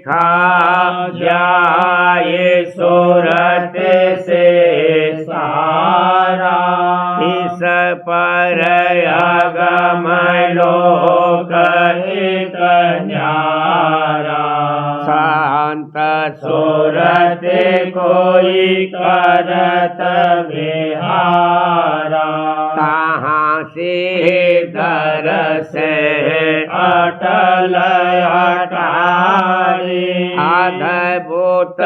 देखा जाए सूरत से अगम लोक एक न्यारा शांत सुरते कोई करत विहारा कहाँ से दरस अटल अटारी अद्भुत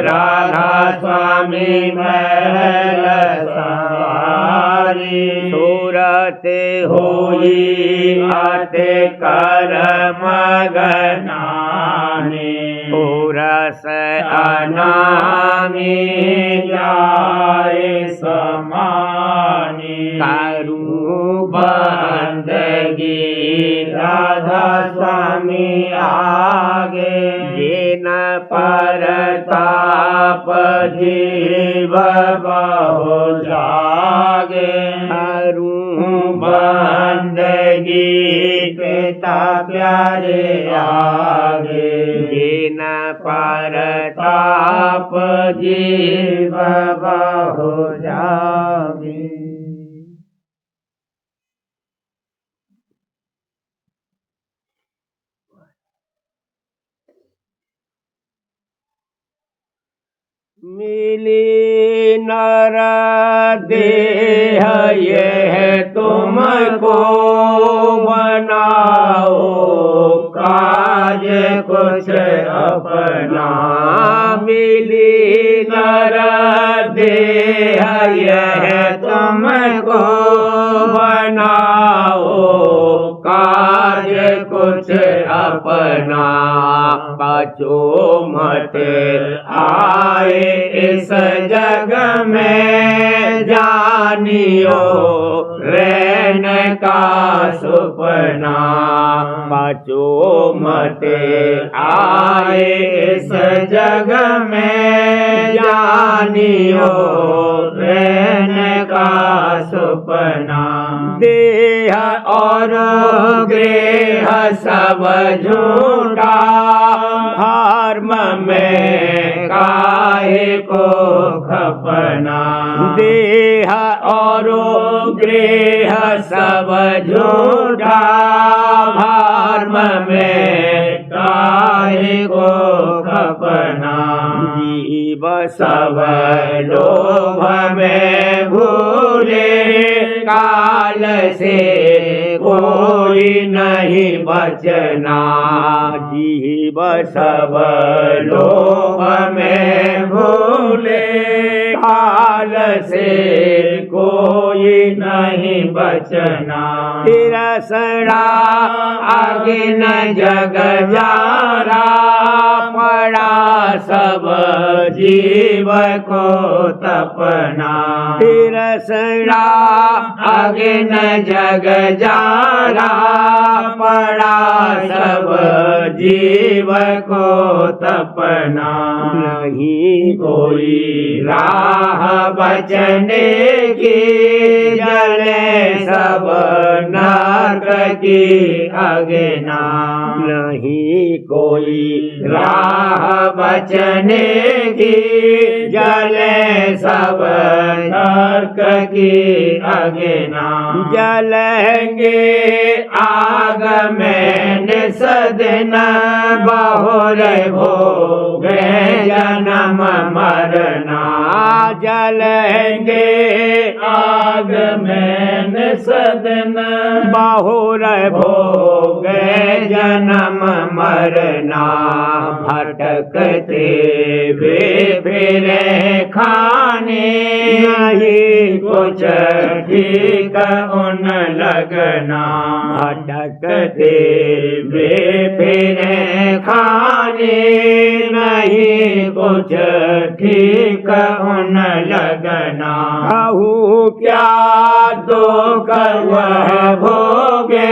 राधा स्वामी महल सवारी सूरते हुई अति कर मगनानी पुरस अनामी जाए समानी करू बंदगी राधा स्वामी आगे जिन परताप जीव बहु जागे करू बंदगी पिता प्यारे आगे जिन परताप जीव बहु जागे। मिली नर देह यह तुमको बनाओ काज कुछ अपना मिली नर देह यह तुमको बनाओ काज कुछ अपना बचो मत आए इस जग में जानियो रैन का सुपना बचो मत आए इस जग में जानियो रैन का सुपना देह और गृह सब झूठा धर्म में काहे को खपना देह और गृह सब झूठा धर्म में काहे को खपना जीव सब लोभ में भूले काल से कोई नहीं बचना जीव सब लोभ में भूले काल से कोई नहीं बचना तिरसड़ा आगे न जग जारा पड़ा सब जीव को तपना तिरसड़ा आगे न जग जारा पड़ा सब जीव को तपना नहीं कोई राह बचने की जले सब नरक की अगना नहीं कोई राह बचने की जले सब नरक की अगना जलेंगे आग में निसदन बहुर भोग जन्म मरना जलेंगे आग में निसदन बहुर भोग जन्म मरना भटकते वे फिरे खाने नहीं कुछ ठीक उन लगना भटकते वे फिरे खाने नहीं कुछ ठीक उन लगना कहूँ क्या दुख वह भोगे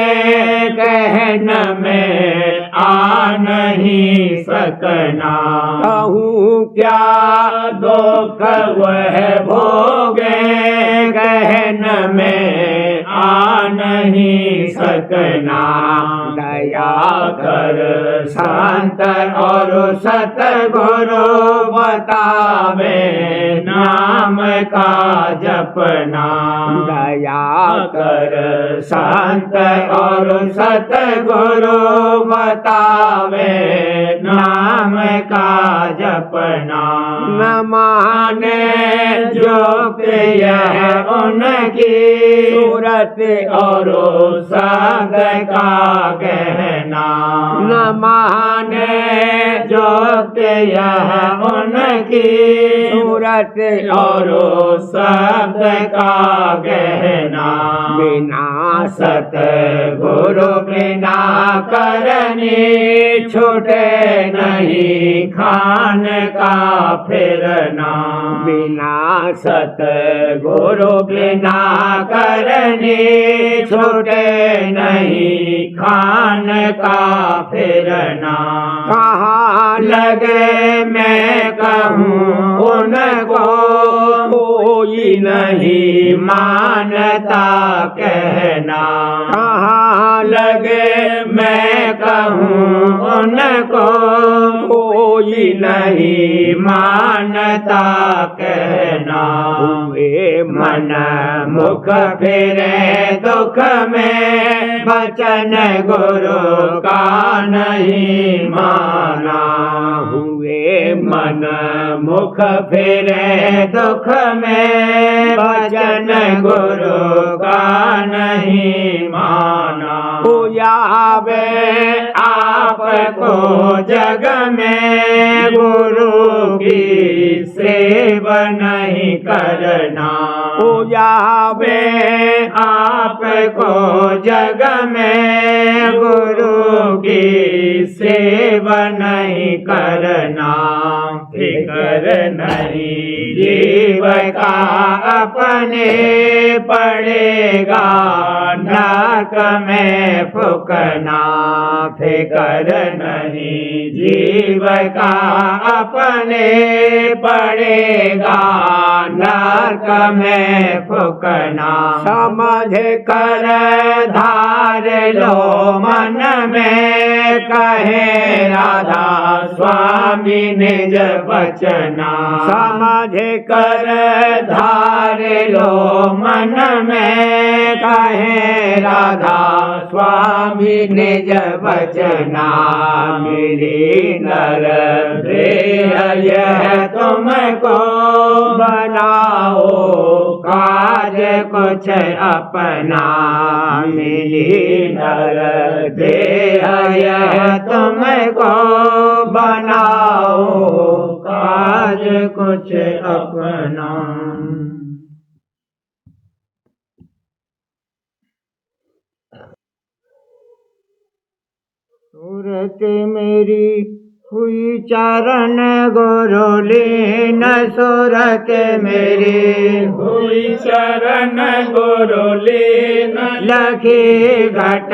कहन में आ नहीं सकना कहूँ क्या दुख वह भोगे कहन में आ नहीं सकना दया कर शांत और सतगुरु बतावे न नाम का जपना। दया कर संत और सतगुरु बतावे नाम का जपना। न माने जो यह उनकी सूरत और संग का गहना। न माने जो यह उनकी सूरत और शब्द का गहना। बिना सतगुरु बिना करनी छूटे नहीं खान का फिरना। बिना सतगुरु बिना करनी छूटे नहीं खान का फिरना। कहाँ लगे मैं कहूँ उनको कोई नहीं मानता कहना। कहाँ लगे मैं कहूँ उनको कोई नहीं मानता कहना। हुए मन मुख फिरे दुख में वचन गुरु का नहीं माना। हुए मन मुख फिरे दुख में वचन गुरु का नहीं माना। पूजावे आपको जग में गुरु की सेवा नहीं करना। पूजावे आपको जग में गुरु की सेवा नहीं करना। फिकर नहीं जीव का अपने पड़ेगा नरक में फुकना। फिकर नहीं जीव का अपने पड़ेगा नरक में फुकना। समझ कर धार लो मन में कहे राधा स्वामी निज बचना। समझ कर धार लो मन में कहे राधा स्वामी निज बचना। मेरी नर देह यह तुमको बनाओ काज कुछ अपना। मेरी नर देह यह तुमको बनाओ काज कुछ अपना। सूरत मेरी हुई चरण गुरु लीन। सूरत मेरी हुई चरण गुरु लीन। लखी घट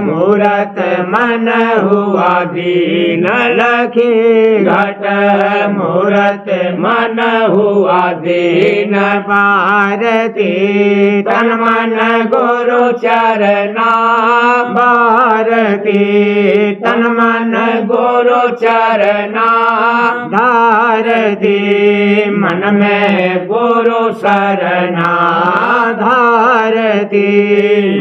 मूरत मन हुआ दीन। लखी घट मूरत मन हुआ दीन। भारती तन मन गुरु चरना। भारती तन मन गुरु चरना। धारती मन में गुरु सरना। धारती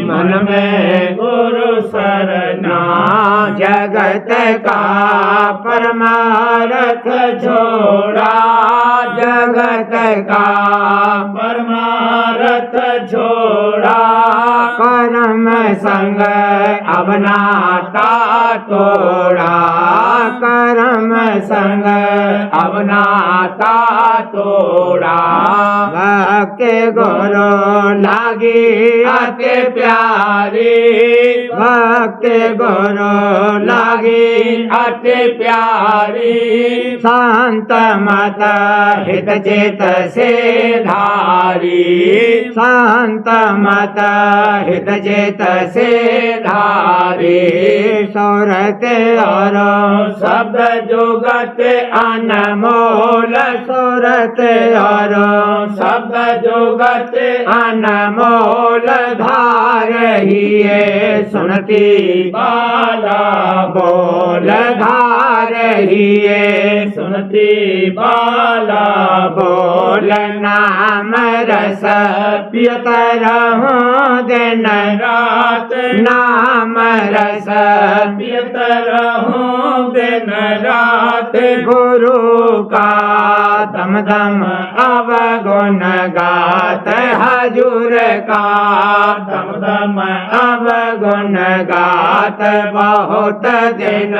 मन में गुरु सरना। जगत का परमार्थ छोड़ा। जगत का परमार्थ छोड़ा। कर्म संग अब नाता तोड़ा। कर्म संग अब नाता तोड़ा। भक्त गुरु लागी अति प्यारी। भक्त गुरु लागी अति प्यारी। शांत मत हित चित से धारी। शांत मत हित चित से धारी। सूरत और शब्द जुगत अनमोल। सूरत और शब्द जुगत अनमोल धार हिये सुनती बाला बोल धार हिये सुनती बाला बोल नाम रस पियत रहूं दिन रात नाम रस पियत रहूं दिन रात गुरु का दम दम अवगुण गात हजूर का दम दम अवगुण गात बहुत दिन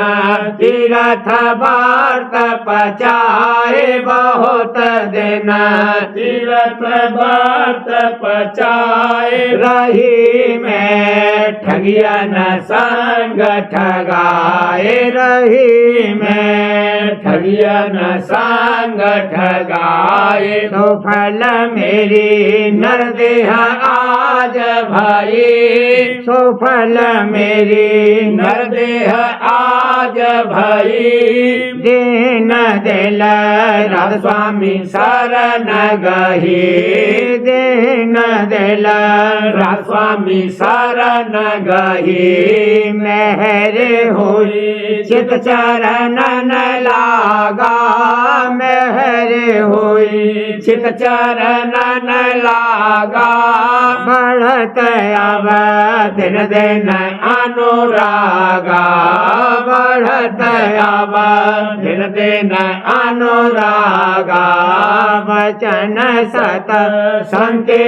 तीर्थ वार्त पचाए बहुत दिन तीर्थ व्रत पचाए रही में ठगियन संग ठगाए रही में ठगियन संग ठगाए तो फल मेरी नरदेह आज भाई सो फल मेरी नरदेह आज भई दीन दिल राधा स्वामी शरण गही दीन दिल राधा स्वामी शरण गही मेहर हुई चित चरणन लागा मेहर हुई चित चरणन लागा बढ़त अब दिन दिन अनुरागा बढ़त अब दिन दिन अनुरागा वचन सत संके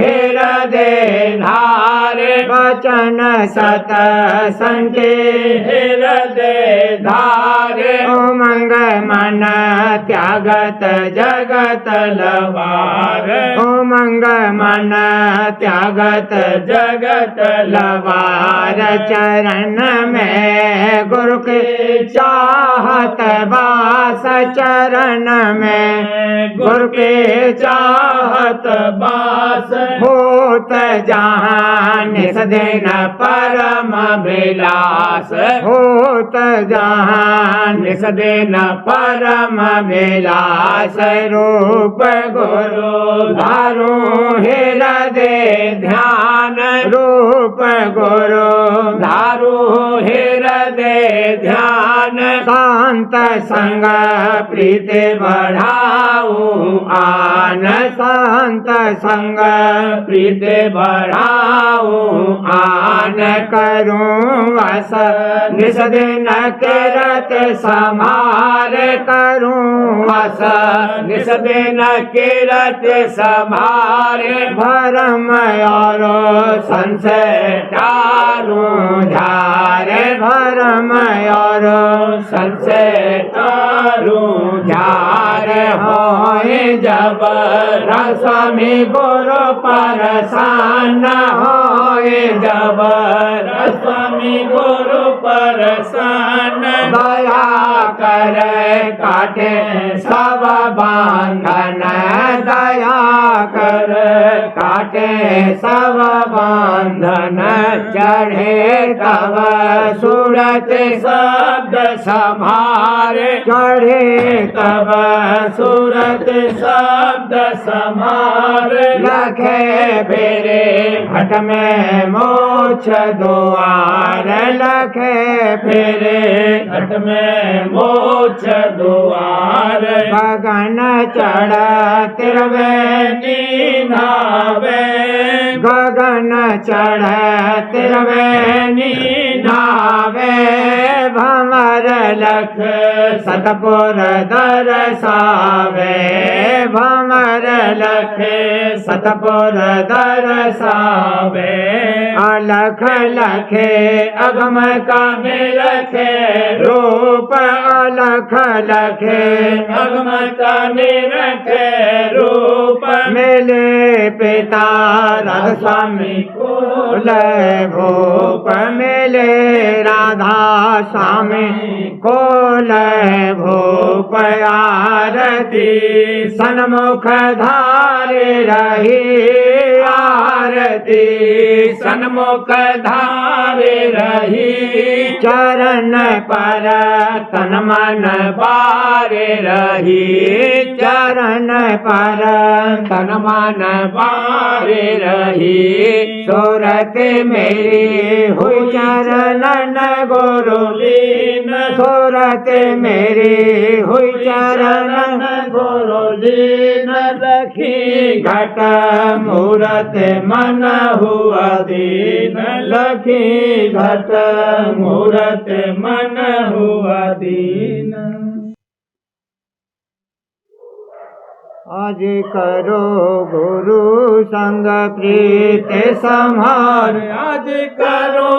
हृदय धारे वचन सत संके हृदय धारे उमंग मन त्यागत जगत लवार उमंग मन त्यागत जगत लवार चरण में गुरु के चाहत वास चरण में गुरु के चाहत बास होत जहाँ निस दिन परम विलास होत जहाँ निस दिन परम विलास रूप गुरु धारो हृदय ध्यान रूप गुरु धारो हृदय ध्यान शांत संग प्रीति बढ़ाऊ आन शांत संग प्रीति बढ़ाऊ आन करूं वस निस दिन किरत समार करूं वस निस दिन किरत समार भरम और संशय टारूं झारे भरम और संशय टारूं झारे होए जब स्वामी गुरु परसान होए जब स्वामी गुरु परसान दया कर काटे सब बांधन दया कर काटे सब बांधन चढ़े तब सूरत शब्द संभारे चढ़े तब सूरत शब्द समार लखे फेरे घट में मोक्ष द्वार लखे फेरे घट में मोक्ष द्वार गगन चढ़ तिरवे नीनावे गगन चढ़ तिरवे नीनावे भंवर लख सतपुर दरसावे भंवर लख सतपुर दरसावे अलख लखे अगम का निरखे रूप अलख लखे अगम का निरखे रूप मेले पिता राधा स्वामी कुल भूप मेले राधा स्वामी कुल भूप आरती सन्मुख धारे रही आरती सन्मुख धारे रही चरण पर तन मन बारे रही चरण पर तन मन बारे रही सूरत मेरी हुई चरणन गुरु लीन सूरत मेरी हुई चरणन गुरु लीन रखी घट मूरत मन हुआ दीन लखी घट मूरत मन हुआ दीन। आज करो गुरु संग प्रीत संहार आज करो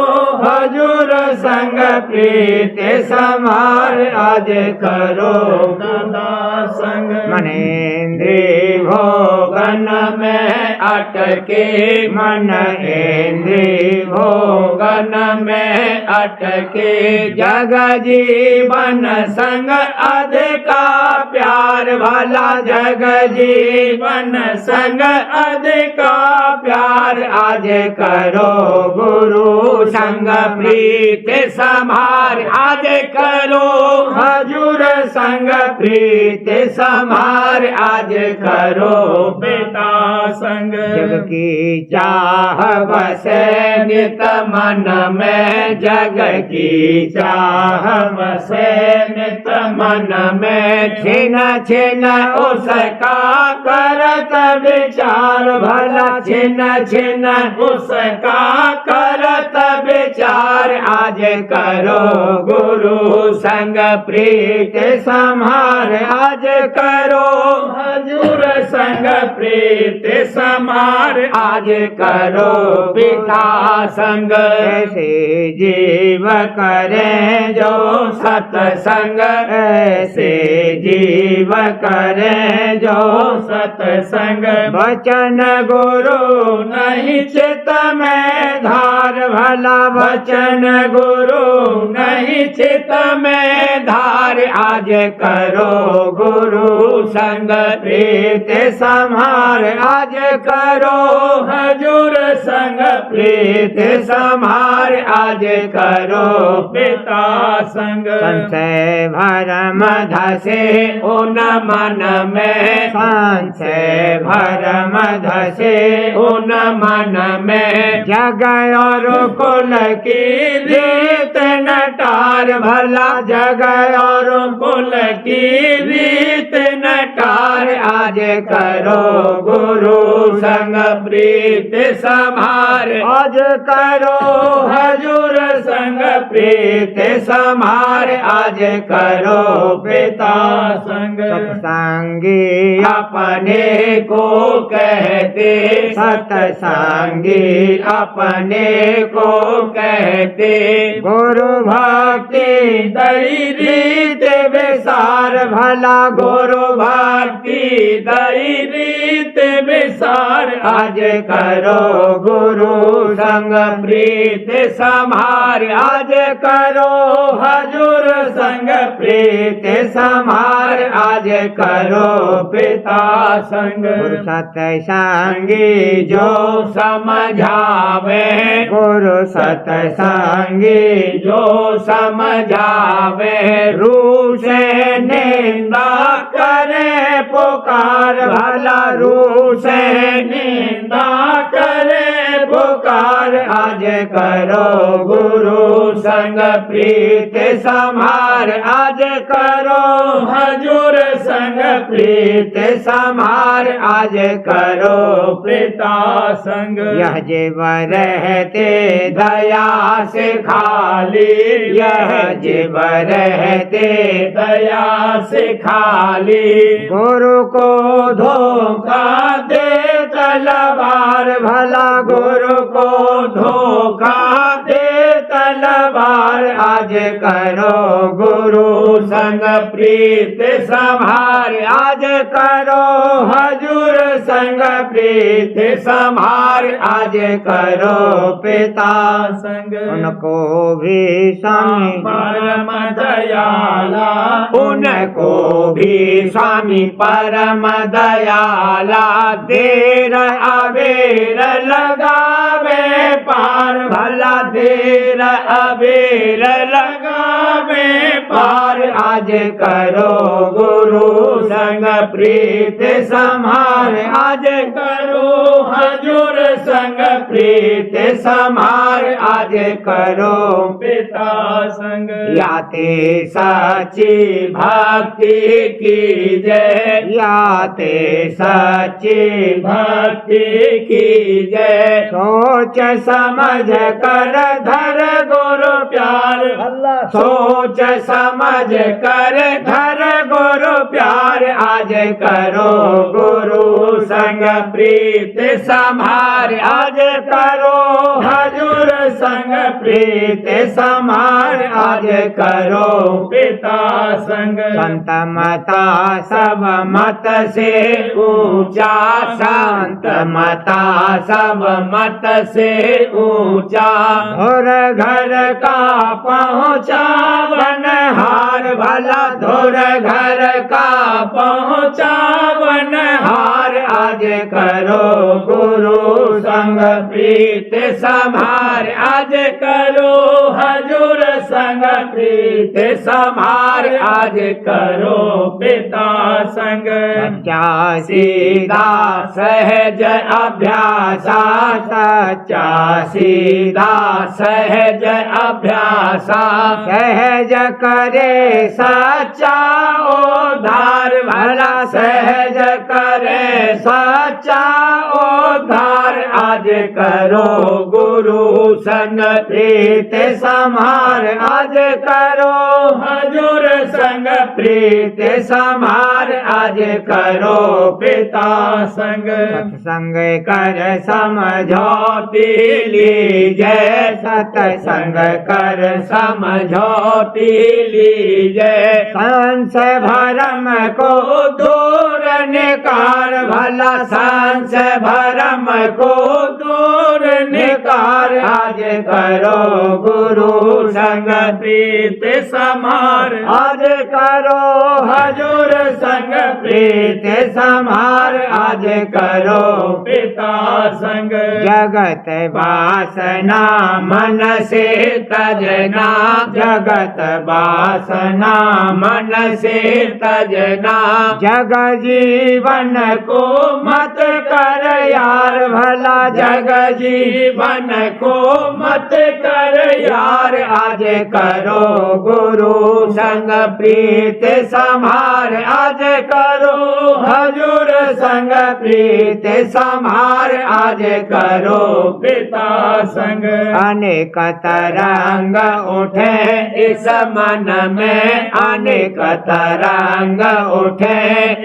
हजूर संग प्रीत संहार आज करो दादा संग मनेन्द्री भोगन में अटके मन इंद्री भोगन में अटके जग जीवन संग अधिका प्यार भला जग जीवन संग अधिका प्यार आज करो गुरु संग प्रीत संहार आज करो हजूर संग प्रीत संहार आज करो पिता संग जग की चाह बसे नित मन में जग की चाह बसे नित मन में छिन छिन उसका करत विचार भला छिन छिन उसका करत विचार आज करो गुरु संग प्रीत संहार आज करो हजूर संग प्रीत समार आज करो पिता संग ऐसे जीव करे जो सत्संग ऐसे जीव करे जो सत्संग वचन गुरु नहीं चित में धार भला वचन गुरु नहीं चित में धार आज करो गुरु संग प्रीत संहार आज करो हजूर संग प्रीत संहार आज करो पिता संग संशय भरम धसे उन मन में संशय भरम धसे उन मन में जग और कुल की रीत नटार भला जग और कुल की रीत नटार आज करो गुरु संग प्रीत संहार आज करो हजूर संग प्रीत संहार आज करो पिता संग सत्संगी अपने को कहते सत्संगी अपने को कहते गुरु भक्ति दई रीत विसार भला गुरु भक्ति दई रीत विसार आज करो गुरु संग प्रीत संहार आज करो हजूर संग प्रीत संहार आज करो पिता संग गुरु सत्संगी जो समझावे गुरु सत्संगी जो समझावे रू से निंदा करे पुकार भला रू से निंदा करे पुकार आज करो गुरु संग प्रीत संहार आज करो हजूर संग प्रीत संहार आज करो पिता संग यह जीव रहते दया से खाली यह जीव रहते दया से खाली गुरु को धोखा दे तलवार भला गुरु को धोखा दे तलवार आज करो गुरु संग प्रीत संहार आज करो हजूर संग प्रीत संहार आज करो पिता संग उनको भी स्वामी परम दयाला उनको भी स्वामी परम दयाला देर अबेर लगावे पा हार भला देर अबेर लगावे पार आज करो गुरु संग प्रीत समार आज करो हजूर संग प्रीत समार आज करो पिता संग याते सच्ची भक्ति की जय याते सच्ची भक्ति की जय सोच समझ कर धर गुरु प्यार सोच समझ कर धर गुरु प्यार आज करो गुरु संग प्रीत समार आज करो हजूर संग प्रीत समार आज करो पिता संग संत मता सब मत से ऊंचा शांत मता सब मत से ऊंचा धुर घर का पहुँचा बनहार भला धुर घर का पहुँचा बनहार आज करो गुरु संग प्रीत समार आज करो हजूर संग प्रीत समार आज करो पिता संग सच्चा सीधा सहज अभ्यासा सच्चा सीधा सहज अभ्यासा सहज करे सच्चा उद्धार भला सहज करे सच्चा उद्धार आज करो गुरु संग प्रीत समार आज करो हजूर संग प्रीत समार आज करो पिता संग सत्संग कर समझौती लीजय सत्संग कर समझौती लीजय संशय भरम को दूर निकार भला संशय भरम को दूर निकार आज करो गुरु संग प्रीत समार आज करो हजूर संग प्रीत समार आज करो पिता संग जगत वासना मन से तजना जगत वासना मन से तजना जग जीवन को मत कर यार भला जग जीवन को मत कर यार आज करो गुरु संग प्रीत समार आज करो हजूर संग प्रीत समार आज करो पिता संग अनेक तरंग उठे इस मन में अनेक तरंग उठे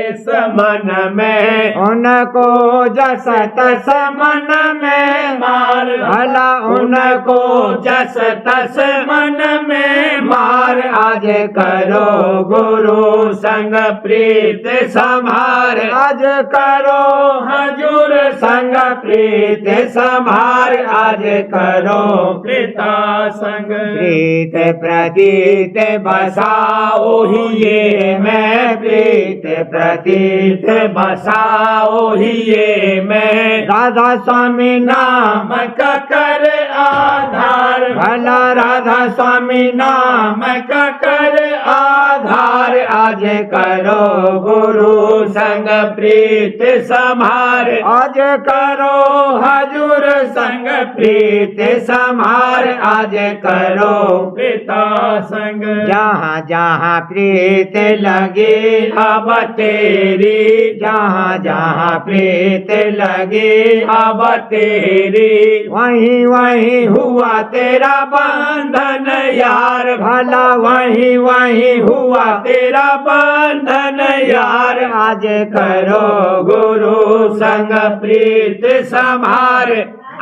इस मन में उनको जस तस मन में मार भला उनको जस तस मन में मार आज करो गुरु संग प्रीत समार आज करो हजूर संग प्रीत समार आज करो पिता संग प्रीत प्रतीत बसाओ ही ये मैं प्रीत प्रतीत बसाओ ही ये मैं राधा स्वामी नाम का कर आधार भला राधा स्वामी नाम का कर आधार आज करो गुरु संग प्रीत समार आज करो हजूर संग प्रीत समार आज करो पिता संग जहाँ जहाँ प्रीत लगे अब तेरी जहाँ जहाँ प्रीत लगे अब तेरी वहीं वहीं हुआ तेरा बंधन यार भला वहीं वहीं हुआ तेरा बंधन यार आज करो गुरु संग प्रीत समार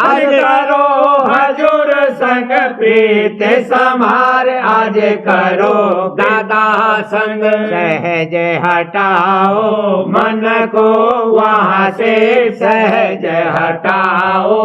आज करो हजूर संग प्रीत समार आज करो दादा संग सहज हटाओ मन को वहाँ से सहज हटाओ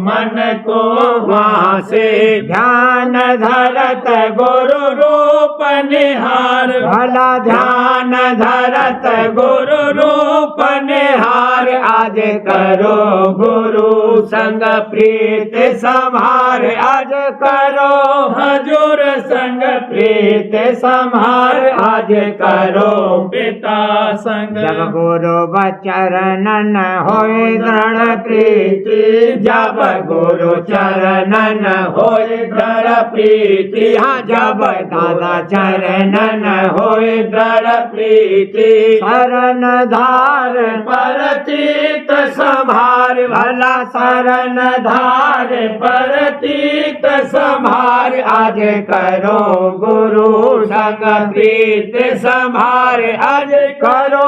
मन को वहाँ से ध्यान धरत गुरु रूप निहार भला ध्यान धरत गुरु रूप निहार आज करो गुरु संग प्रीत संभार आज करो हजूर संग प्रीत संभार आज करो पिता संग जब गुरु बचरण न होए दृढ़ प्रीति जब गुरु चरण न होए दृढ़ प्रीति हाँ जब दादा चरण न होए दृढ़ प्रीति शरण धार पर चित संभार भला शरण धार पर चित संभार आज करो गुरु संग प्रीत संभार आज करो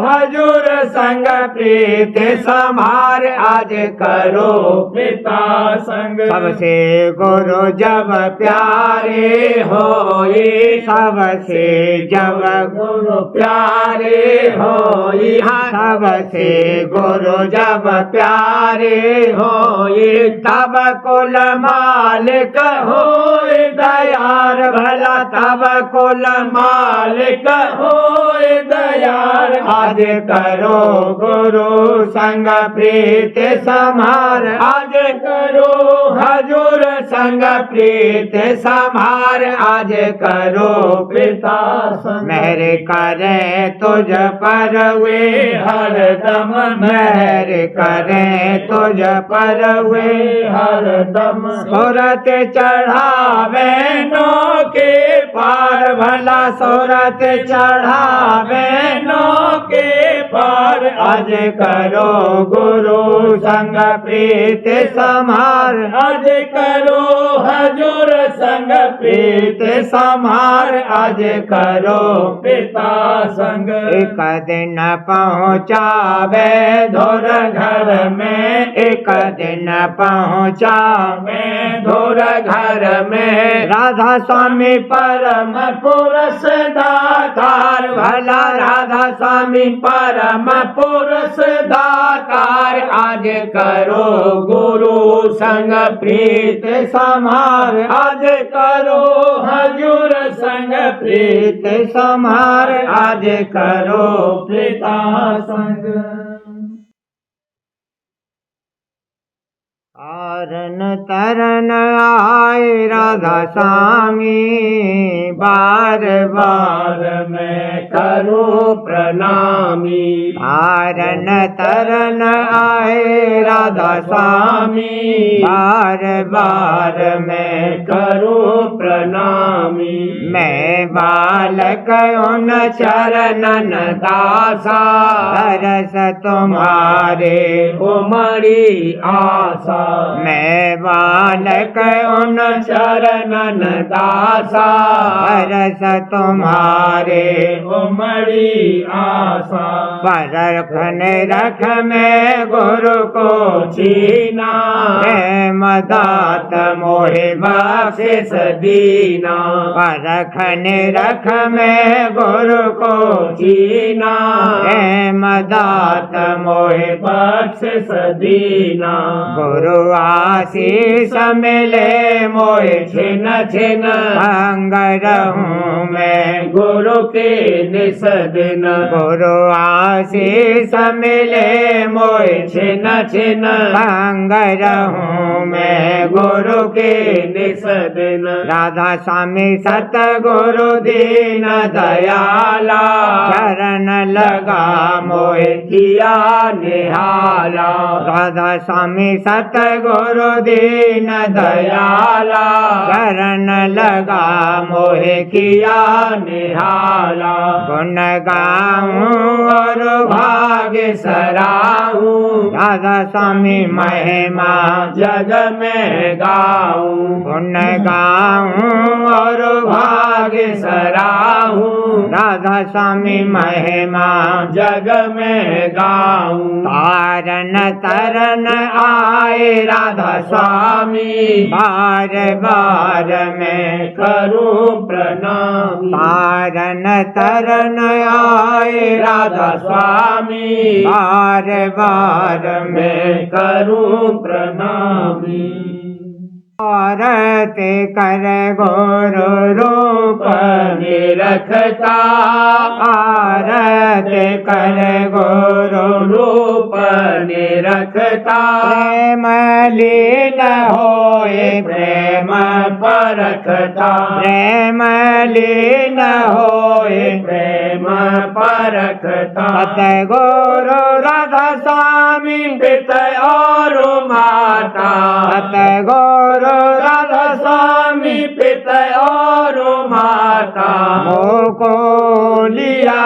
हजूर संग प्रीत संभार आज करो पिता संग सबसे गुरु जब प्यारे होए सबसे जब गुरु प्यारे होए हाँ सबसे गुरु जब प्यारे होए तब कुल मालिक होए दयार भला तब कुल मालिक होए दयार आज करो गुरु संग प्रीत संभार आज करो हजूर संग प्रीत संभार आज करो पिता संग मेहर करे तुझ पर वे हरदम मेहर करे तुझ पर वे हरदम सूरत चढ़ावे नो के पार भला सूरत चढ़ावे नो के पार आज करो गुरु संग प्रीत संभार आज करो हजूर संग प्रीत संभार आज करो पिता संग एक दिन पहुँचावे धुर घर में एक दिन पहुँचावे धुर घर में राधा स्वामी परम पुरुष दातार भला राधा स्वामी परम पुरुष दातार आज करो गुरु संग प्रीत संभार आज करो हजूर संग प्रीत संभार आज करो पिता संग तारन तरन आए राधा स्वामी बार बार मैं करूं प्रणामी तारन तरन आए राधा स्वामी बार बार मैं करूं प्रणामी मैं बालक उन चरणन दासा तरस तुम्हारे उमड़ी आशा मैं बालक उन चरणन दासा तरस तुम्हारे उमड़ी आशा परखन रख में गुरु को छीना मदात मोहे बख्शिश दीना परखन रख में गुरु को छीना मदात मोहे बख्शिश दीना गुरु आशीष मिले मोहे छिन छिन अंग रहूं मैं गुरु के निस दिन गुरु आशीष मिले मोहे छिन छिन अंग रहूं मैं गुरु के निस दिन राधा स्वामी सतगुरु दीन दयाला चरण लगा मोहे किया निहाला राधा स्वामी सतगुरु दीन दयाला चरण लगा मोहे किया निहाला गुण गाऊं और भाग्य सराहूं राधा स्वामी महिमा जग में गाऊं गुण गाऊं और भाग्य सराहूं राधा स्वामी महिमा जग में गाऊं तारन तरन आए राधा स्वामी बार बार मैं करूं प्रणाम तारन तरन आए राधा स्वामी बार बार मैं करूं प्रणामी। औरत कर गुरु रूप निरखता औरत कर गुरु रूप निरखता प्रेम लीन होए प्रेम परखता प्रेम लीन होए प्रेम परखता सतगुरु राधा स्वामी पिता और माता सतगुरु राधा स्वामी पिता और माता मोको लिया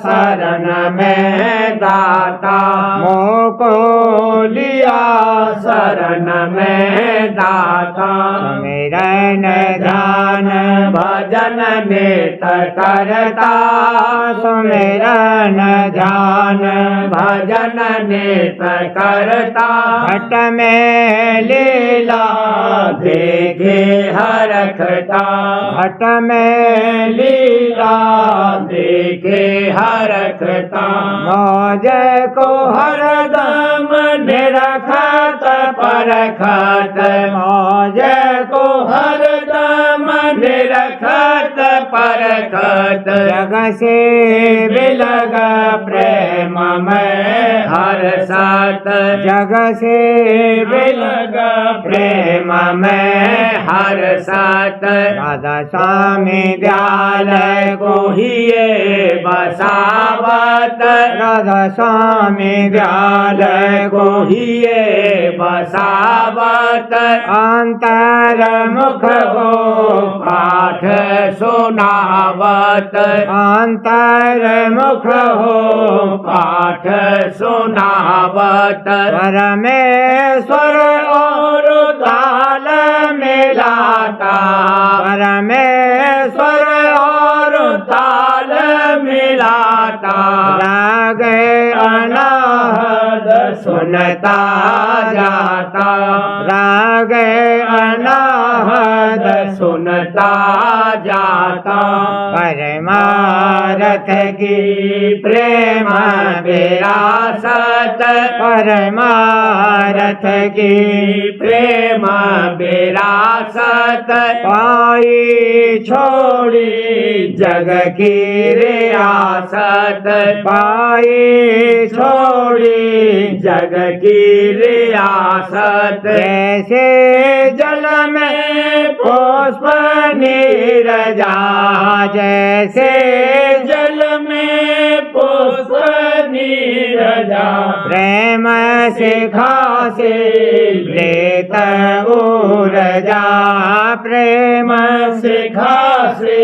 शरण में दाता मोको लिया शरण में दाता सुमिरन ध्यान भजन नित करता सुमिरन ध्यान भजन नित करता घट में लीला देखे हरखता घट में लीला देखे हरखता मौज को हरदम निरखत परखत मौज को हरदम निरखत परखत जग से बिलग प्रेम में हर सात जग से बिलग प्रेम में हर सात राधा स्वामी विद्यालय को ही बसावत राधा स्वामी विद्यालय को ही बसावत अंतर मुख को पाठ सुनावत अंतर मुख हो पाठ सुनावत परमेश्वर और ताल मिलाता परमेश्वर और ताल मिलाता राग अनाहद सुनता जाता राग अनाहद सुनता जाता परमारथ की प्रेम विरासत परमारथ की प्रेम विरासत पाई छोड़ी जग की रियासत पाई छोड़ी जग की रियासत जैसे जल में पुष्प नीरजा जैसे जल में पुष्प नीरजा प्रेम शिखा से लेत ऊर्जा प्रेम शिखा से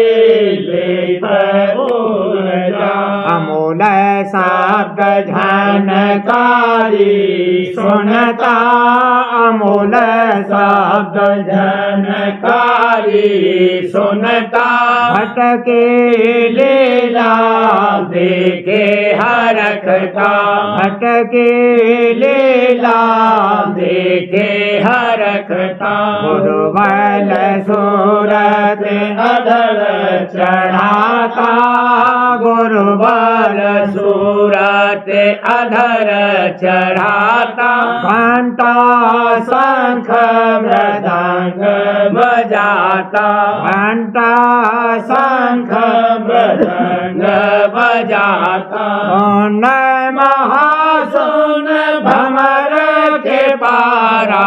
लेत ऊर्जा अमूल शब्द झनकारी सुनता अमूल शब्द झनकारी सुनता भटके लीला देखे हरखता भटके लीला देखे हरखता गुरुबल सूरत अधर चढ़ाता गुरुबल सूरत अधर चढ़ाता घंटा शंख मृदंग बजाता घंटा शंख मृदंग बजाता सोन महासोन भमर के पारा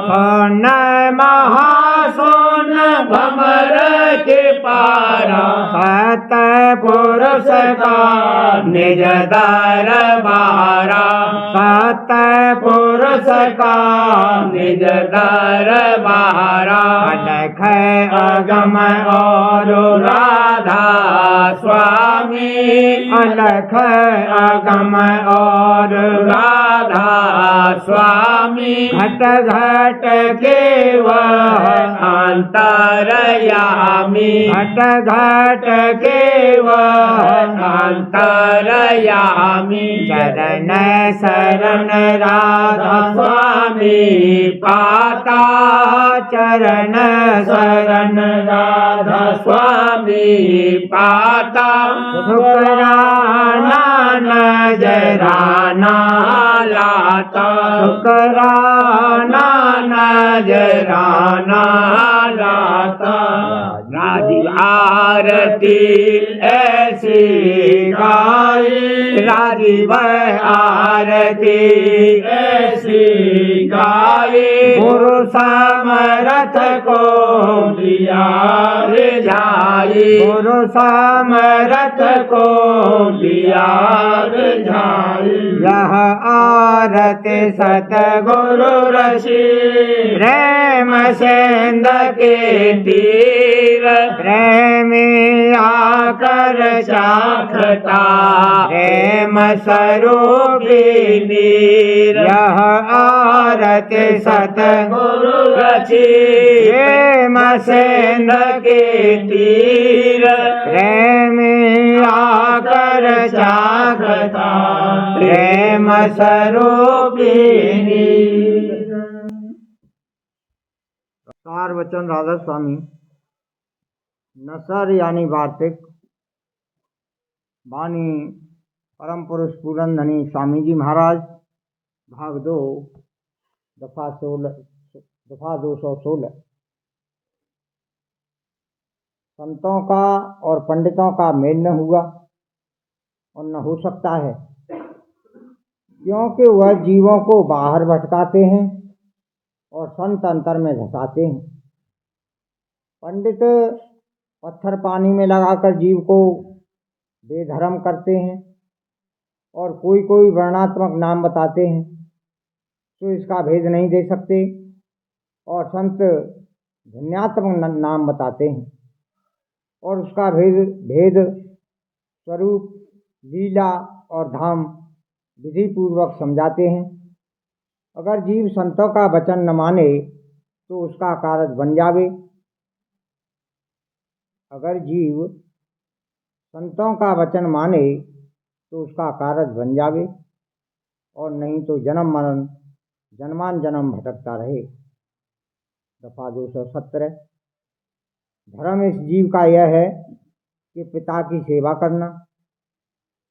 सोन महासोन भमर के पारा सत पुरुष का निज दरबारा सत पुरुष का निज दरबारा अलख अगम और राधा स्वामी अलख अगम और राधा स्वामी घट घट के वह अंतरयामी घट घट के वह अंतरयामी चरण शरण राधा स्वामी पाता चरण शरण राधा स्वामी पाता शुक्राना नजराना लाता शुक्राना नजराना लाता। राजीव आरती ऐसी गाई, राजीव आरती ऐसी गाई। गुरु समरथ को लिया रिझाई, गुरु समरथ को लिया रिझाई। यह आरती सतगुरु ऋषि प्रेम सिंध के तीर, प्रेमी आकर चाखता प्रेम स्वरूपी नीर। यह आरती सतगुरु ऋषि प्रेम सिंध के तीर, प्रेमी आकर चाखता प्रेम स्वरूपी नीर। सार वचन राधा स्वामी नसर यानी वार्तिक। वाणी परम पुरुष पूरन धनी स्वामी जी महाराज। भाग 2 दफा 216। संतों का और पंडितों का मेल न हुआ और न हो सकता है, क्योंकि वह जीवों को बाहर भटकाते हैं और संत अंतर में धसाते हैं। पंडित पत्थर पानी में लगाकर जीव को बेधर्म करते हैं और कोई कोई वर्णात्मक नाम बताते हैं तो इसका भेद नहीं दे सकते, और संत ध्वन्यात्मक नाम बताते हैं और उसका भेद स्वरूप, लीला और धाम विधि पूर्वक समझाते हैं। अगर जीव संतों का वचन न माने तो उसका कारज बन जावे। अगर जीव संतों का वचन माने तो उसका कारज बन जावे, और नहीं तो जन्म मरण जन्मान जन्म भटकता रहे। दफा 217। धर्म इस जीव का यह है कि पिता की सेवा करना,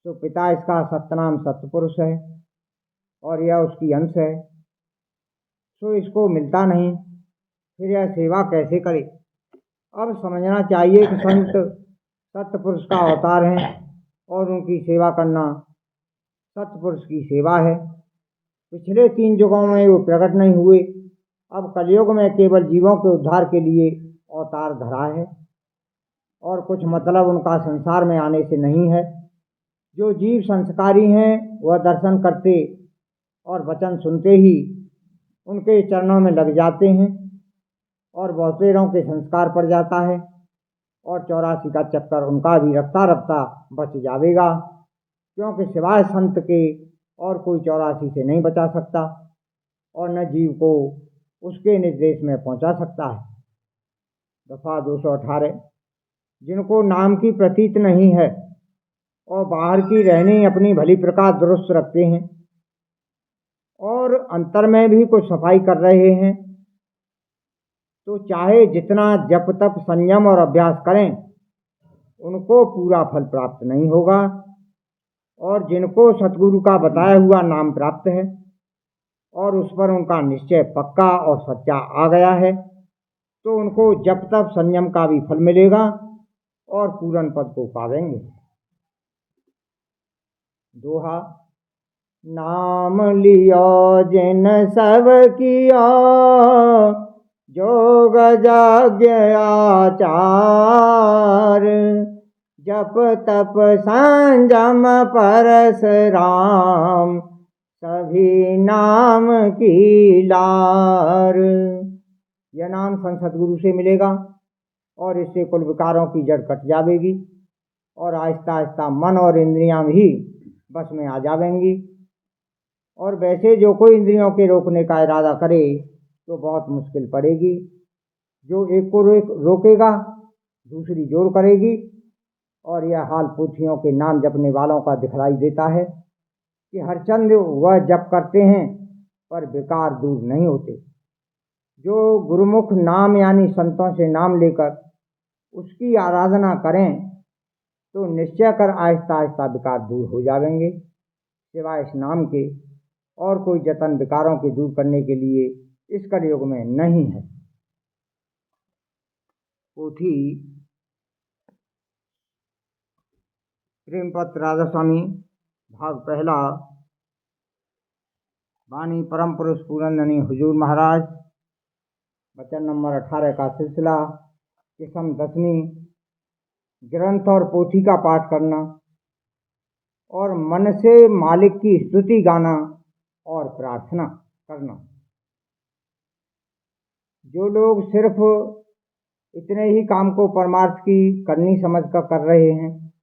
तो पिता इसका सत्यनाम सत्पुरुष है और यह उसकी अंश है, तो इसको मिलता नहीं, फिर यह सेवा कैसे करे। अब समझना चाहिए कि संत सत्पुरुष का अवतार हैं और उनकी सेवा करना सत्पुरुष की सेवा है। पिछले 3 युगों में वो प्रकट नहीं हुए, अब कलयुग में केवल जीवों के उद्धार के लिए अवतार धरा है, और कुछ मतलब उनका संसार में आने से नहीं है। जो जीव संस्कारी हैं वह दर्शन करते और वचन सुनते ही उनके चरणों में लग जाते हैं, और बहुतेरों के संस्कार पड़ जाता है, और 84 का चक्कर उनका भी रफ्ता रफ्ता बच जावेगा, क्योंकि सिवाय संत के और कोई 84 से नहीं बचा सकता, और न जीव को उसके निर्देश में पहुंचा सकता है। दफा 218। जिनको नाम की प्रतीत नहीं है और बाहर की रहनी अपनी भली प्रकार दुरुस्त रखते हैं और अंतर में भी कुछ सफाई कर रहे हैं, तो चाहे जितना जप तप संयम और अभ्यास करें उनको पूरा फल प्राप्त नहीं होगा। और जिनको सतगुरु का बताया हुआ नाम प्राप्त है और उस पर उनका निश्चय पक्का और सच्चा आ गया है, तो उनको जप तप संयम का भी फल मिलेगा और पूर्ण पद को पावेंगे। दोहा। नाम लियो जिन सब किया, जोग यज्ञ आचार, जप तप संयम परशुराम, सभी नाम की लार। यह नाम संत सतगुरु से मिलेगा और इससे कुल विकारों की जड़ कट जाएगी और आहिस्ता आहिस्ता मन और इंद्रियां भी बस में आ जाएंगी। और वैसे जो कोई इंद्रियों के रोकने का इरादा करे तो बहुत मुश्किल पड़ेगी। जो एक को रोकेगा दूसरी जोर करेगी, और यह हाल पोथियों के नाम जपने वालों का दिखलाई देता है कि हरचंद वह जप करते हैं पर विकार दूर नहीं होते। जो गुरुमुख नाम यानी संतों से नाम लेकर उसकी आराधना करें तो निश्चय कर आहिस्ता आहिस्ता विकार दूर हो जाएंगे। सिवाय इस नाम के और कोई जतन विकारों के दूर करने के लिए इस कलयुग में नहीं है। पोथी प्रेम पत्र राधा स्वामी भाग पहला। वाणी परम पुरुष पूरनदनी हुजूर महाराज, वचन नंबर 18 का सिलसिला। किस्म 10वीं। ग्रंथ और पोथी का पाठ करना और मन से मालिक की स्तुति गाना और प्रार्थना करना। जो लोग सिर्फ इतने ही काम को परमार्थ की करनी समझकर कर रहे हैं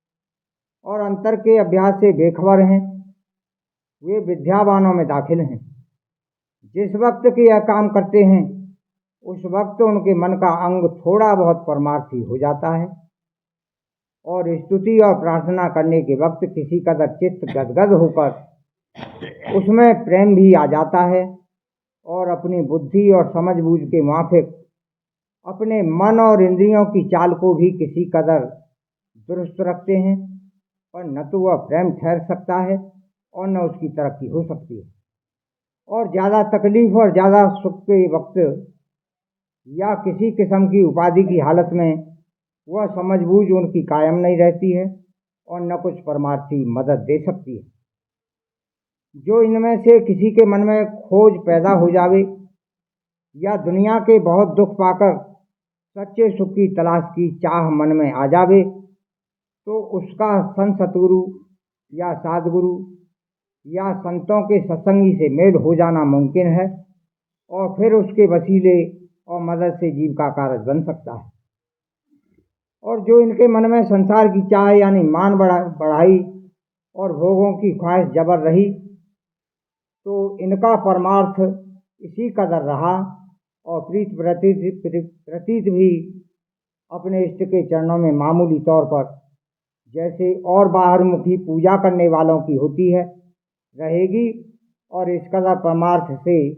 और अंतर के अभ्यास से बेखबर हैं, वे विद्यावानों में दाखिल हैं। जिस वक्त के यह काम करते हैं उस वक्त उनके मन का अंग थोड़ा बहुत परमार्थी हो जाता है और स्तुति और प्रार्थना करने के वक्त किसी कदर चित्त गदगद होकर उसमें प्रेम भी आ जाता है और अपनी बुद्धि और समझबूझ के मुताबिक अपने मन और इंद्रियों की चाल को भी किसी कदर दुरुस्त रखते हैं, पर न तो वह प्रेम ठहर सकता है और न उसकी तरक्की हो सकती है। और ज़्यादा तकलीफ और ज़्यादा सुख के वक्त या किसी किस्म की उपाधि की हालत में वह समझबूझ उनकी कायम नहीं रहती है और न कुछ परमार्थी मदद दे सकती है। जो इनमें से किसी के मन में खोज पैदा हो जावे या दुनिया के बहुत दुख पाकर सच्चे सुख की तलाश की चाह मन में आ जावे, तो उसका संत सतगुरु या साधगुरु या संतों के सत्संगी से मेल हो जाना मुमकिन है और फिर उसके वसीले और मदद से जीव का कारज बन सकता है। और जो इनके मन में संसार की चाह यानी मान बढ़ाई और भोगों की ख्वाहिश जबर रही, तो इनका परमार्थ इसी कदर रहा और प्रीत प्रतीत भी अपने इष्ट के चरणों में मामूली तौर पर जैसे और बाहरमुखी पूजा करने वालों की होती है रहेगी। और इस कदर परमार्थ से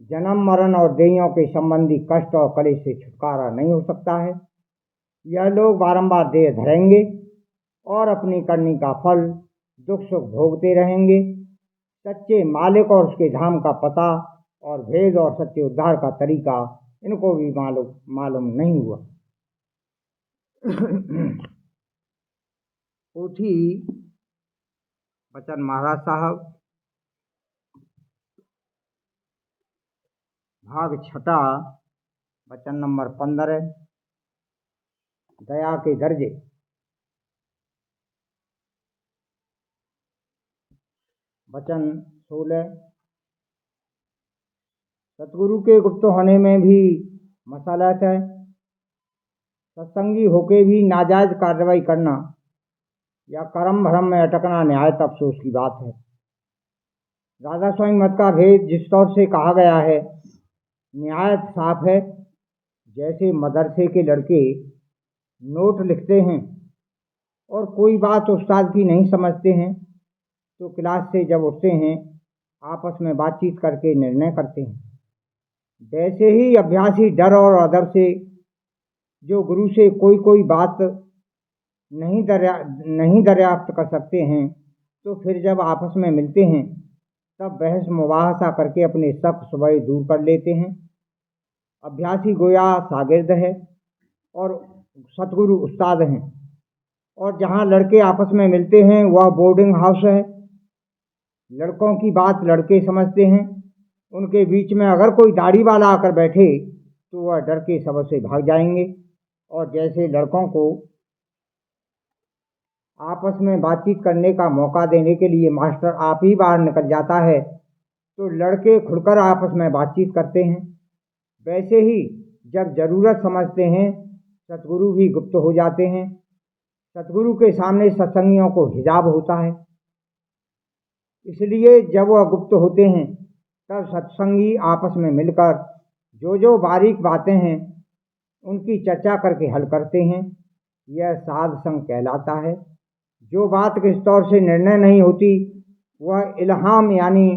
जन्म मरण और देहियों के संबंधी कष्ट और कलेश से छुटकारा नहीं हो सकता है। यह लोग बारंबार देह धरेंगे और अपनी करनी का फल दुख सुख भोगते रहेंगे। सच्चे मालिक और उसके धाम का पता और भेद और सच्चे उद्धार का तरीका इनको भी मालूम नहीं हुआ। पोथी वचन महाराज साहब भाग छठा, वचन नंबर 15। दया के दर्जे। वचन 16। सतगुरु के गुप्त होने में भी मसालत है। सत्संगी होके भी नाजायज कार्रवाई करना या कर्म भरम में अटकना निहायत अफसोस की बात है। राधा स्वामी मत का भेद जिस तौर से कहा गया है निहायत साफ है। जैसे मदरसे के लड़के नोट लिखते हैं और कोई बात उस्ताद की नहीं समझते हैं तो क्लास से जब उठते हैं आपस में बातचीत करके निर्णय करते हैं, वैसे ही अभ्यासी डर और अदब से जो गुरु से कोई बात नहीं दरियाफ्त कर सकते हैं, तो फिर जब आपस में मिलते हैं तब बहस मुबाहसा करके अपने शक शुबहे दूर कर लेते हैं। अभ्यासी गोया शागिर्द है और सतगुरु उस्ताद हैं, और जहाँ लड़के आपस में मिलते हैं वह बोर्डिंग हाउस है। लड़कों की बात लड़के समझते हैं। उनके बीच में अगर कोई दाढ़ी वाला आकर बैठे तो वह डर के सबक से भाग जाएंगे। और जैसे लड़कों को आपस में बातचीत करने का मौका देने के लिए मास्टर आप ही बाहर निकल जाता है तो लड़के खुलकर आपस में बातचीत करते हैं। वैसे ही जब जरूरत समझते हैं सतगुरु भी गुप्त हो जाते हैं। सतगुरु के सामने सत्संगियों को हिजाब होता है, इसलिए जब वह गुप्त होते हैं तब सत्संगी आपस में मिलकर जो बारीक बातें हैं उनकी चर्चा करके हल करते हैं। यह साध संग कहलाता है। जो बात किस तौर से निर्णय नहीं होती वह इल्हाम यानी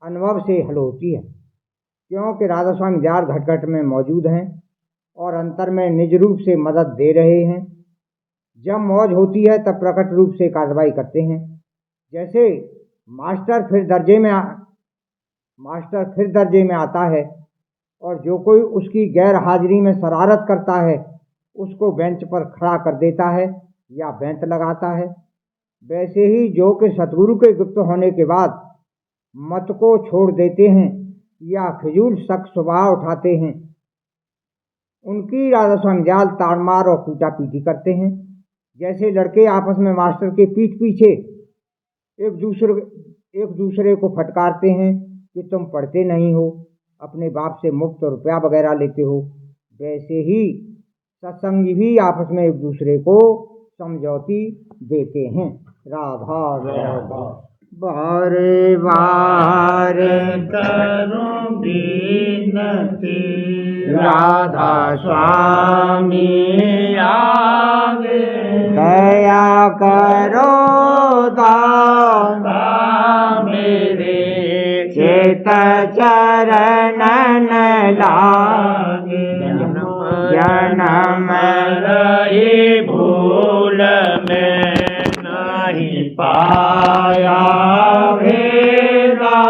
अनुभव से हल होती है, क्योंकि राधा स्वामी जार घट घट में मौजूद हैं और अंतर में निज रूप से मदद दे रहे हैं। जब मौज होती है तब प्रकट रूप से कार्रवाई करते हैं। जैसे मास्टर फिर दर्जे में आता है और जो कोई उसकी गैर हाजिरी में शरारत करता है उसको बेंच पर खड़ा कर देता है या बेंच लगाता है। वैसे ही जो कि सतगुरु के गुप्त होने के बाद मत को छोड़ देते हैं या फिजूल शक स्वभाव उठाते हैं, उनकी राधा संज्ञाल ताड़मार और पीटा पीटी करते हैं। जैसे लड़के आपस में मास्टर के पीठ पीछे एक दूसरे को फटकारते हैं कि तुम पढ़ते नहीं हो, अपने बाप से मुफ्त रुपया वगैरह लेते हो, वैसे ही सत्संगी भी आपस में एक दूसरे को समझौती देते हैं। राधा राधा बारे बार करूं बिनती राधा स्वामी आगे दया करो दाता मेरे चेत चरणन लागे जन्म रही भूल में नहीं पाया भेदा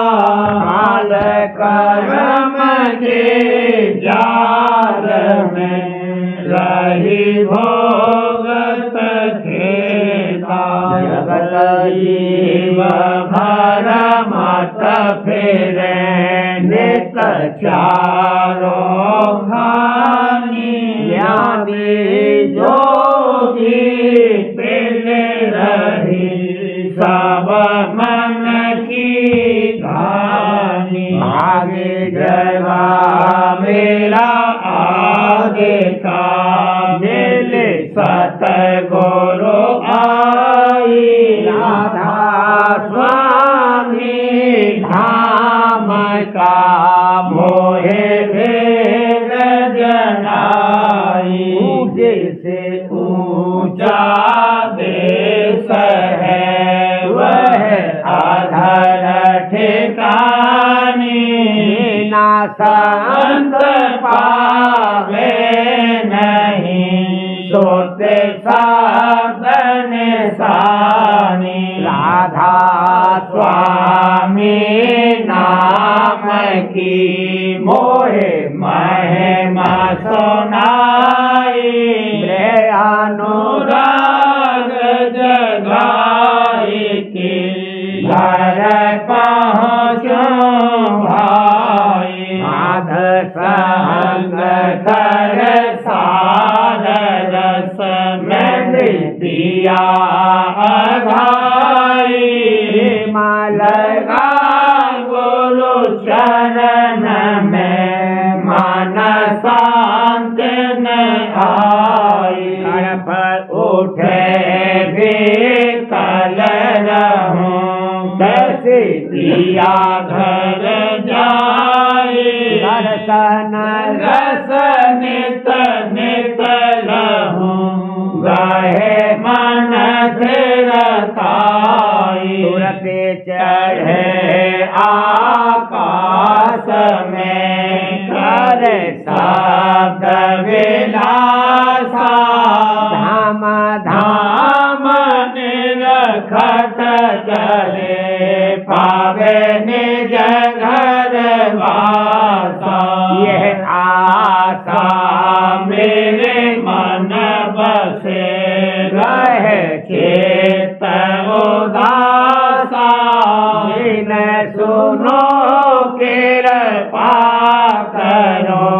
काल कर्म के जाल में रही भोगत खेदा जगत जीव भर मत फेरे नित चारों खानी ज्ञानी जोगी सब मन की धानी आगे जवा मेरा आगे का मिले सतगुरु आई राधा स्वामी धाम का मोहे भेद जनाई ऊंचे से ऊंचा देश है आधर ठिकानी ना संत पावे नहीं सोते साधन सानी राधा स्वामी नाम की मोहे महिमा सुनाई अनुराग जगाई घर पहुँचो भाई आध संग कर सार रस में दिया अघाई लगा गुरु चरण में मन शांत न आई पर उठे भी कल रहूं कैसे दिया घर जाए दर्शन रस नित नित रहूं गहे मन फिरताई तुरते चढ़े आकाश में कर शब्द विलासा धाम धाम निरखत चले पावे निज घर वासा यह आशा मेरे मन बसे रहे चेत उदासा न सुनो कृपा करो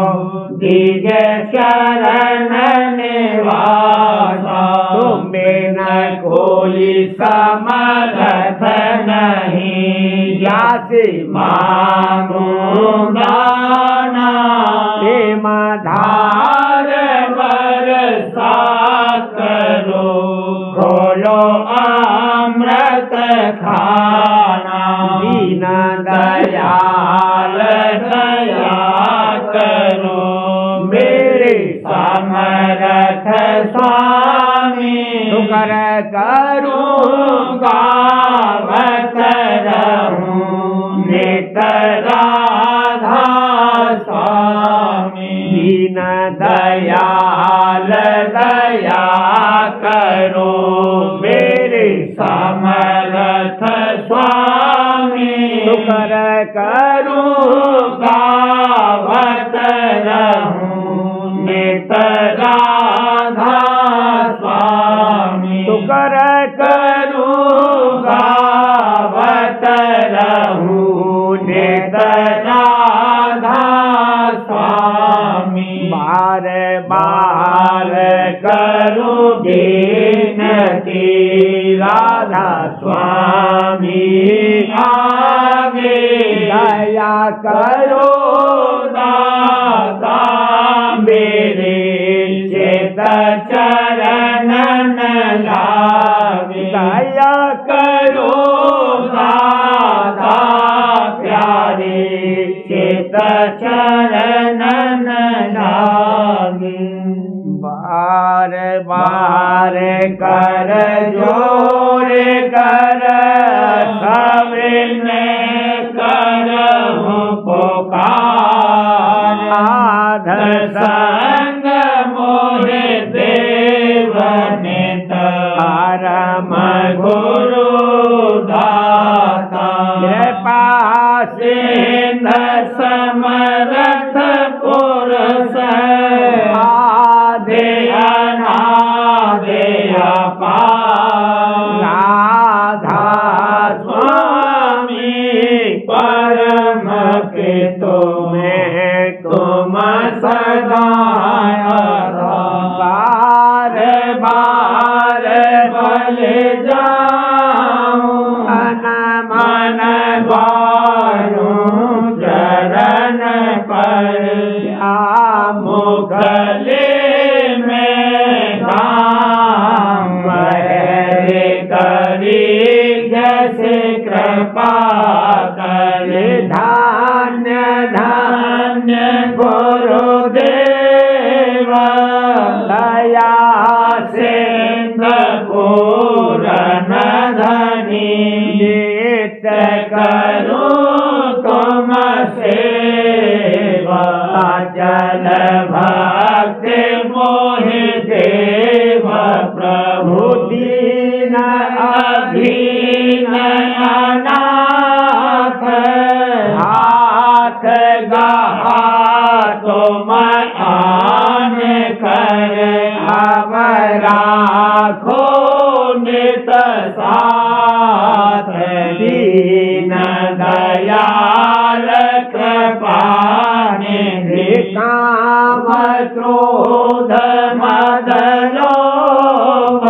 दिग शरण निवासा तुम बिन कोई समर्थ नहीं जाति मांगूंगा ना प्रेम धार बरसा करो खोलो अमृत खाना दीन दयाल दया करो मेरे समर्थ स्वामी शुकर करूं गावत रहूं नित राधा स्वामी दीन दयाल दया करो मेरे समर्थ स्वामी शुकर करूं गावत स्वामी आगे दया करो दाता मेरे चित चरण लागे दया करो दाता प्यारे चित चरण लागे बार बार कर जोर कर सबने करहु पुकार आध संग मोहे देवनित परम गुरु दाता कृपा सिंध समर्थ पुरुष राधा स्वामी परम के तुम्हें तुम सदा बार बार बल जाऊं मन बारूं चरण पर मुखले जैसे कृपा कर धान्य धान्य गुरुदेव दया सिंध पूरन धनी नित्य करूं तुम सेवा जल भक्ति मोहि देव प्रभु दीन अधीन अनाथ हाथ गहा तुम आन कर अब राखो नित साथ दीन दयाल कृपा निधि काम क्रोध मद लोभ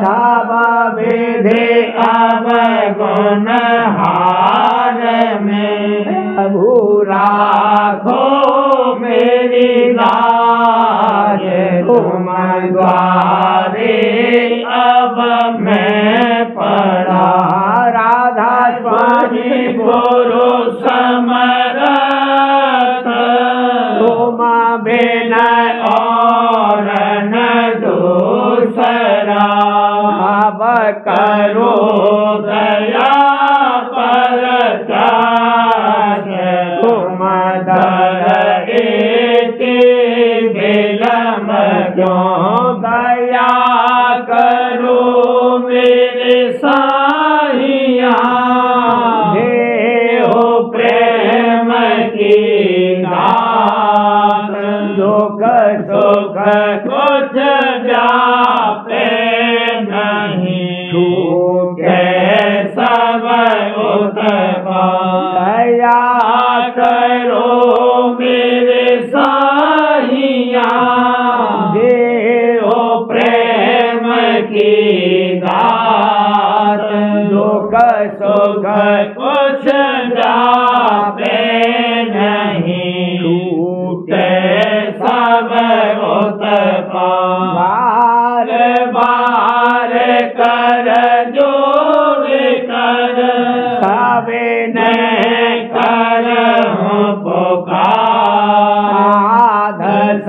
सब विधि अवगुण हार में प्रभु राखो मेरी लाज तुम द्वारे अब मैं पड़ा राधा स्वामी गुरु समरथ तुम बिन और न दूसरा अब करो दया पर तुम दर एक विलम क्यों दया करो मेरे साहिया देहो प्रेम की दात दुख सुख कुछ जापे नहीं छूटे सब उत्पा दया करो मेरे साहिया देहो प्रेम की दात दुख सुख कुछ जापे नहीं छूटे सब उत्पा बार बार कर जोर कर सबने करहु पुकार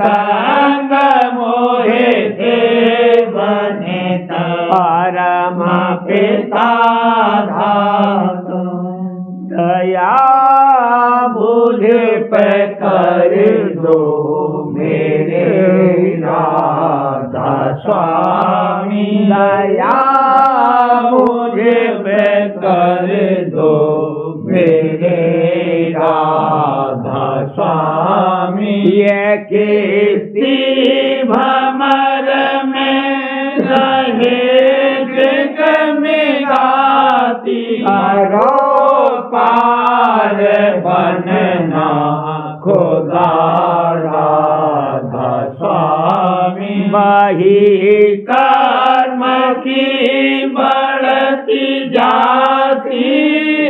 संग मोहे देवनित परम पिता धातु दया मुझे पे कर दो मेरे राधा स्वामी दया मुझे पे कर दो मेरे राधा स्वामी ये किस्ती भमर में रहे जग में गाती हरो पार बनना खुदा राधा स्वामी वही कर्म की बढ़ती जाती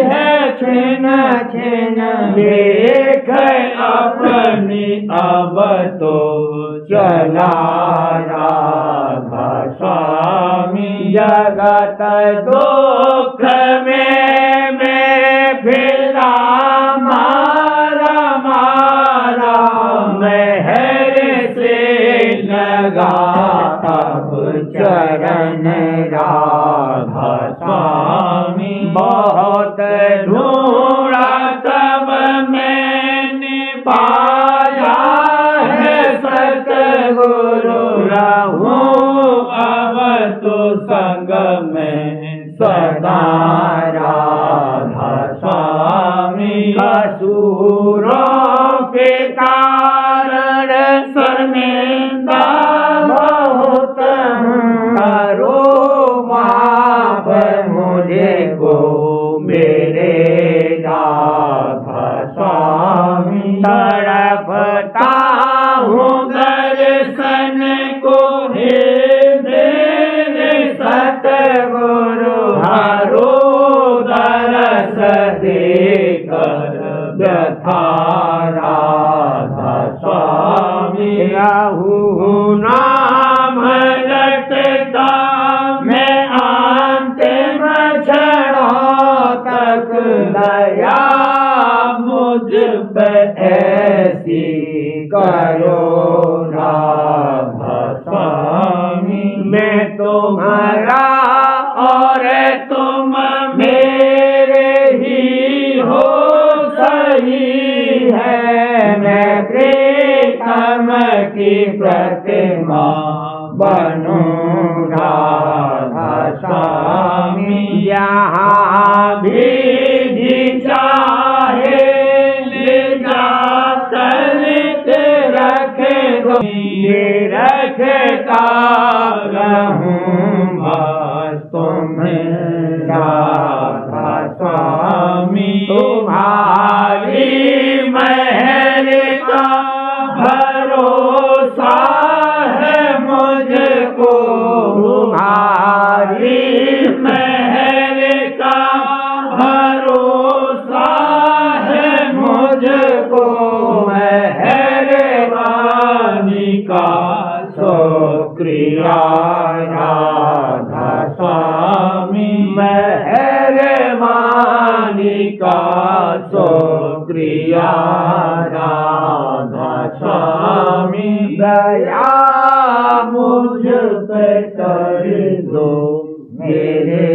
है छिन छिन देख अपनी अब तो चला राधा स्वामी जगत दुख में फिरा मारा मारा महर से लगा तब चरण राधा स्वामी बहुत ढूंढा तब मैंने पाया है सतगुरु रहूं अब तो संग में सदा राधा स्वामी कसूरों के कारण शर्मिंदा बहुत करो माफ मुझे को मेरे राधा स्वामी तड़पता हूँ दर्शन को हे मेरे सतगुरु हरो दरस देकर व्यथा राधा स्वामी राहु नाम रटता मैं अंतिम क्षणों तक दया मुझ पे ऐसी करो राधा स्वामी मैं तुम्हारा और तुम मेरे ही हो सही है मैं प्रीतम की प्रतिमा बनूं राधा स्वामी यहाँ भी चाहे ले जाकर रख दो ये रखता रहूं बस तुम्हें राधा स्वामी तुम्हारी महर का भरोसा है मुझको तुम्हारी महर का भरोसा है मुझको मेहरबानी का शुक्रिया राधा स्वामी मेहरबानी का शुक्रिया राधा स्वामी दया मुझ पे कर दो मेरे